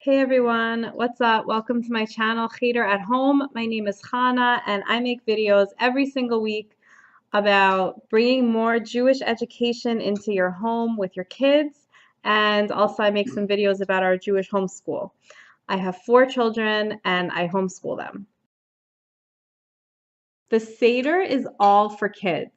Hey everyone, what's up? Welcome to my channel, Cheder at Home. My name is Chana and I make videos every single week about bringing more Jewish education into your home with your kids, and also I make some videos about our Jewish homeschool. I have 4 children and I homeschool them. The Seder is all for kids,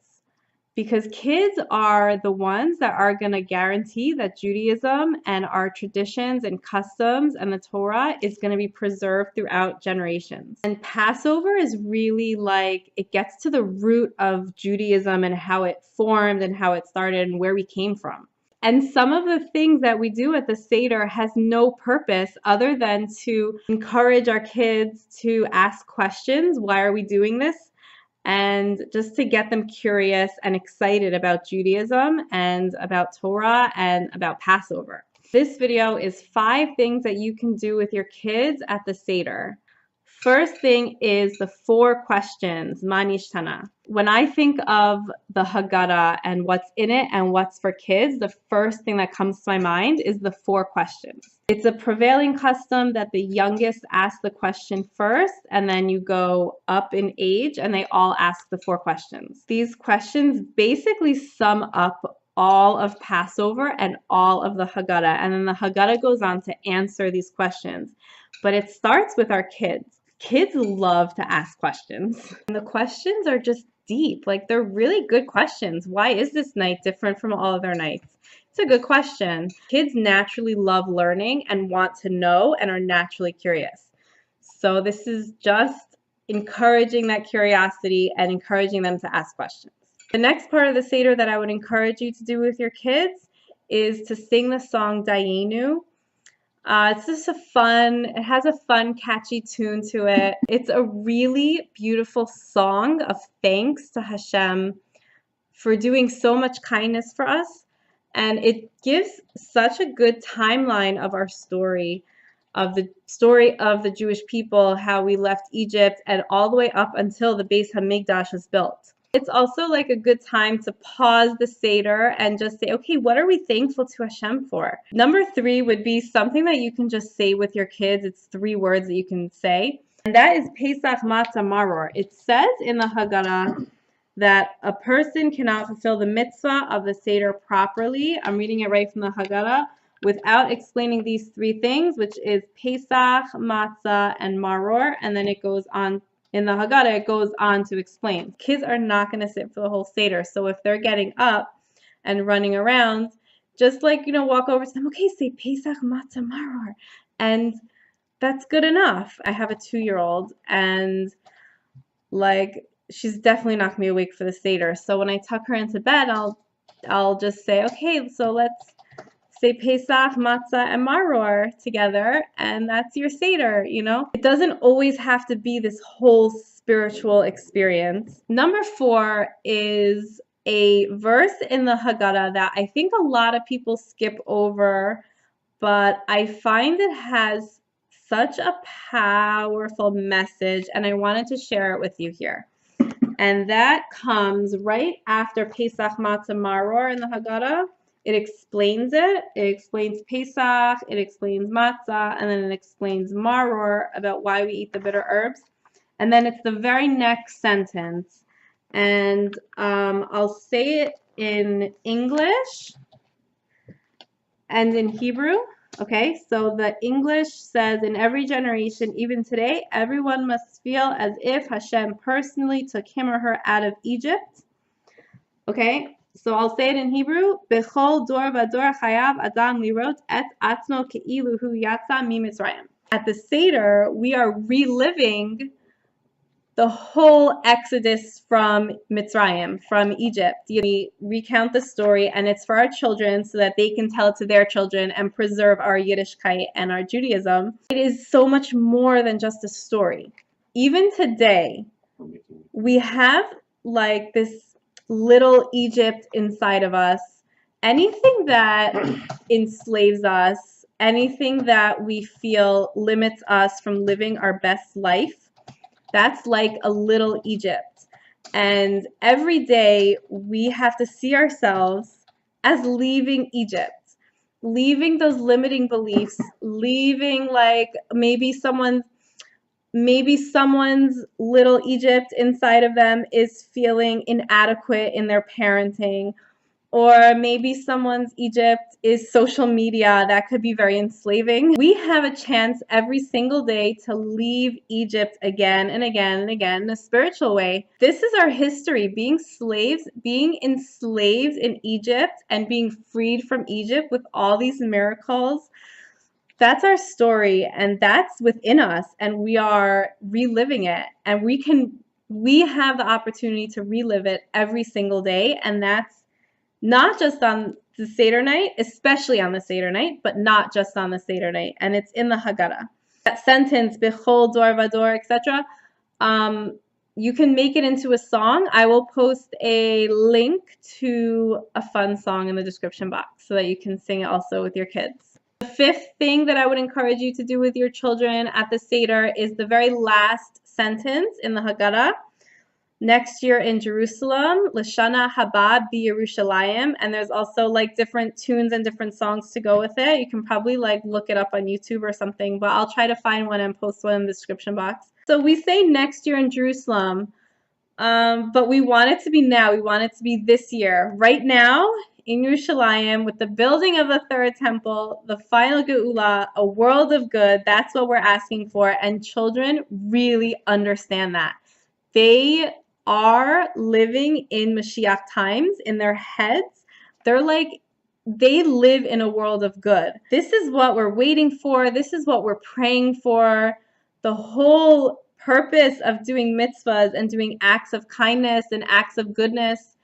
because kids are the ones that are going to guarantee that Judaism and our traditions and customs and the Torah is going to be preserved throughout generations. And Passover is really like, it gets to the root of Judaism and how it formed and how it started and where we came from. And some of the things that we do at the Seder has no purpose other than to encourage our kids to ask questions. Why are we doing this? And just to get them curious and excited about Judaism and about Torah and about Passover. This video is 5 things that you can do with your kids at the Seder. First thing is the 4 questions, Chana. When I think of the Haggadah and what's in it and what's for kids, the first thing that comes to my mind is the 4 questions. It's a prevailing custom that the youngest asks the question first, and then you go up in age and they all ask the 4 questions. These questions basically sum up all of Passover and all of the Haggadah, and then the Haggadah goes on to answer these questions. But it starts with our kids. Kids love to ask questions. And the questions are just deep. Like, they're really good questions. Why is this night different from all other nights? It's a good question. Kids naturally love learning and want to know and are naturally curious. So this is just encouraging that curiosity and encouraging them to ask questions. The next part of the Seder that I would encourage you to do with your kids is to sing the song Dayenu. It's just it has a fun, catchy tune to it. It's a really beautiful song of thanks to Hashem for doing so much kindness for us. And it gives such a good timeline of our story, of the Jewish people, how we left Egypt and all the way up until the Beis HaMikdash was built. It's also like a good time to pause the Seder and just say, okay, what are we thankful to Hashem for? Number 3 would be something that you can just say with your kids. It's 3 words that you can say. And that is Pesach Matzah Maror. It says in the Haggadah that a person cannot fulfill the mitzvah of the Seder properly. I'm reading it right from the Haggadah, without explaining these 3 things, which is Pesach, Matzah, and Maror. And then it goes on. In the Haggadah, it goes on to explain. Kids are not going to sit for the whole Seder. So if they're getting up and running around, just like, walk over to them, okay, say Pesach Matzah Maror. And that's good enough. I have a 2-year-old and she's definitely not going to be awake for the Seder. So when I tuck her into bed, I'll just say, okay, so let's say Pesach, Matzah, and Maror together, and that's your Seder, It doesn't always have to be this whole spiritual experience. Number 4 is a verse in the Haggadah that I think a lot of people skip over, but I find it has such a powerful message, and I wanted to share it with you here. And that comes right after Pesach, Matzah, Maror in the Haggadah. It explains it. It explains Pesach, it explains Matzah, and then it explains Maror about why we eat the bitter herbs. And then it's the very next sentence. And I'll say it in English and in Hebrew. Okay, so the English says, in every generation, even today, everyone must feel as if Hashem personally took him or her out of Egypt. Okay, so I'll say it in Hebrew. Bechol dor vador chayav adam lirot et atzmo keilu hu yatsa miMitzrayim. At the Seder, we are reliving the whole exodus from Mitzrayim, from Egypt. We recount the story, and it's for our children so that they can tell it to their children and preserve our Yiddishkeit and our Judaism. It is so much more than just a story. Even today, we have this little Egypt inside of us. Anything that enslaves us, anything that we feel limits us from living our best life, that's like a little Egypt. And every day we have to see ourselves as leaving Egypt. leaving those limiting beliefs, leaving like maybe someone's little Egypt inside of them is feeling inadequate in their parenting, or maybe someone's Egypt is social media. That could be very enslaving. We have a chance every single day to leave Egypt again and again and again in a spiritual way. This is our history, being slaves, being enslaved in Egypt and being freed from Egypt with all these miracles. That's our story, and that's within us, and we are reliving it, and we have the opportunity to relive it every single day, and that's not just on the Seder night, especially on the Seder night, but not just on the Seder night. And it's in the Haggadah. That sentence, Bechol Dor Vador, etc., you can make it into a song. I will post a link to a fun song in the description box so that you can sing it also with your kids. The fifth thing that I would encourage you to do with your children at the Seder is the very last sentence in the Haggadah. Next year in Jerusalem, Chana B'Yerushalayim, and there's also like different tunes and different songs to go with it. You can probably like look it up on YouTube or something, but I'll try to find one and post one in the description box. So we say next year in Jerusalem, but we want it to be now. We want it to be this year. Right now in Yerushalayim, with the building of the third temple, the final Geula, a world of good, that's what we're asking for, and children really understand that. They are living in Mashiach times in their heads. They live in a world of good. This is what we're waiting for. This is what we're praying for. The whole purpose of doing mitzvahs and doing acts of kindness and acts of goodness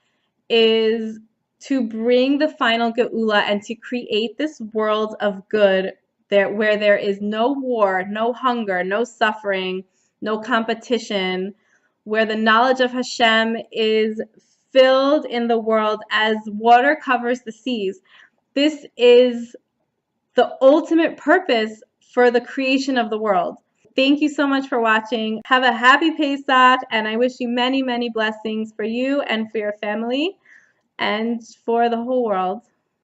is to bring the final Geula and to create this world of good where there is no war, no hunger, no suffering, no competition, where the knowledge of Hashem is filled in the world as water covers the seas. This is the ultimate purpose for the creation of the world. Thank you so much for watching. Have a happy Pesach, and I wish you many, many blessings for you and for your family and for the whole world.